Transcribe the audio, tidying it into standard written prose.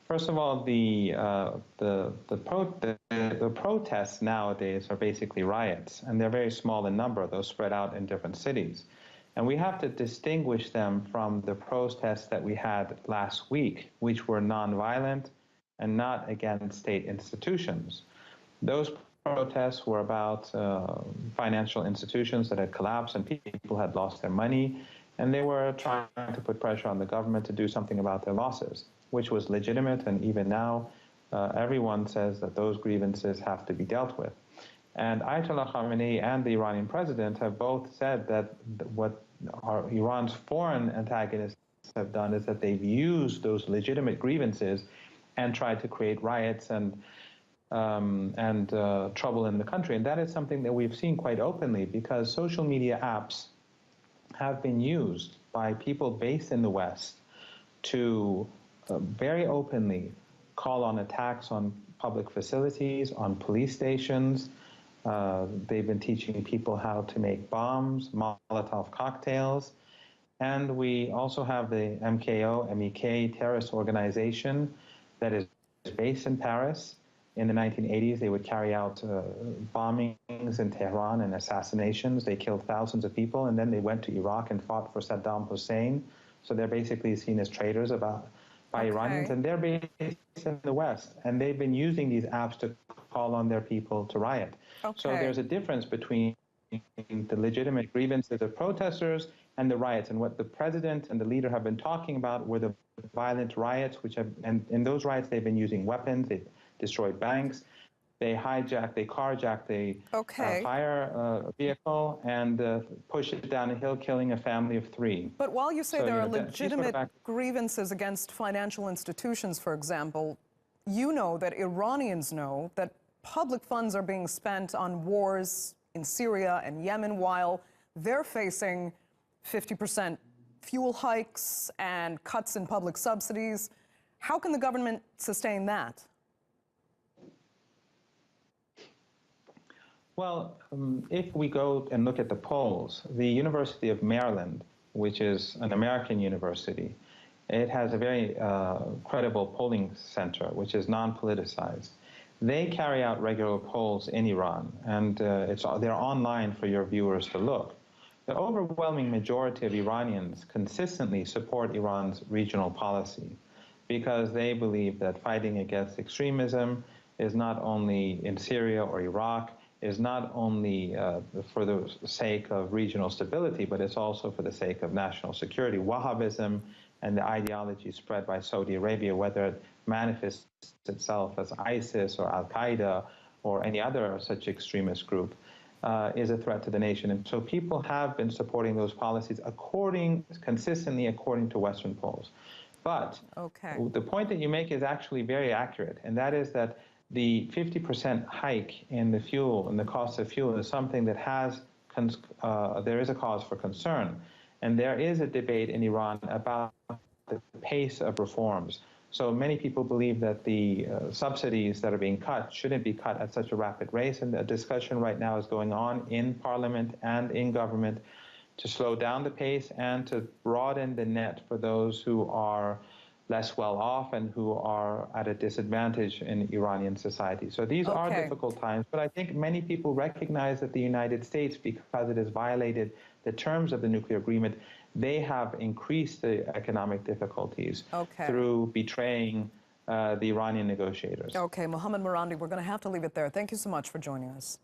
First of all, the protests nowadays are basically riots, and they're very small in number, though spread out in different cities. And we have to distinguish them from the protests that we had last week, which were nonviolent and not against state institutions. Those protests were about financial institutions that had collapsed and people had lost their money, and they were trying to put pressure on the government to do something about their losses, which was legitimate, and even now everyone says that those grievances have to be dealt with. And Ayatollah Khamenei and the Iranian president have both said that what Iran's foreign antagonists have done is that they've used those legitimate grievances and tried to create riots and trouble in the country. And that is something that we've seen quite openly, because social media apps have been used by people based in the West to very openly call on attacks on public facilities, on police stations. They've been teaching people how to make bombs, Molotov cocktails. And we also have the MKO, MEK terrorist organization that is based in Paris. In the 1980s, they would carry out bombings in Tehran and assassinations. They killed thousands of people, and then they went to Iraq and fought for Saddam Hussein. So they're basically seen as traitors by Iranians, and they're based in the West, and they've been using these apps to call on their people to riot. So there's a difference between the legitimate grievances of protesters and the riots, and what the president and the leader have been talking about were the violent riots, and in those riots they've been using weapons, they destroyed banks, they carjacked a fire vehicle and pushed it down a hill, killing a family of 3. But while you say there are legitimate grievances against financial institutions, for example, you know that Iranians know that public funds are being spent on wars in Syria and Yemen while they're facing 50% fuel hikes and cuts in public subsidies. How can the government sustain that? Well, if we go and look at the polls, the University of Maryland, which is an American university, it has a very credible polling center, which is non-politicized. They carry out regular polls in Iran, and they're online for your viewers to look. The overwhelming majority of Iranians consistently support Iran's regional policy because they believe that fighting against extremism is not only in Syria or Iraq, is not only for the sake of regional stability, but it's also for the sake of national security. Wahhabism and the ideology spread by Saudi Arabia, whether it manifests itself as ISIS or Al-Qaeda or any other such extremist group, is a threat to the nation. And so people have been supporting those policies consistently according to Western polls. But the point that you make is actually very accurate, and that is that the 50% hike in the fuel and the cost of fuel is something that there is a cause for concern. And there is a debate in Iran about the pace of reforms. So many people believe that the subsidies that are being cut shouldn't be cut at such a rapid rate. And a discussion right now is going on in parliament and in government to slow down the pace and to broaden the net for those who are less well off and who are at a disadvantage in Iranian society. So these are difficult times, but I think many people recognize that the United States, because it has violated the terms of the nuclear agreement, they have increased the economic difficulties through betraying the Iranian negotiators. Mohammad Marandi, we're going to have to leave it there. Thank you so much for joining us.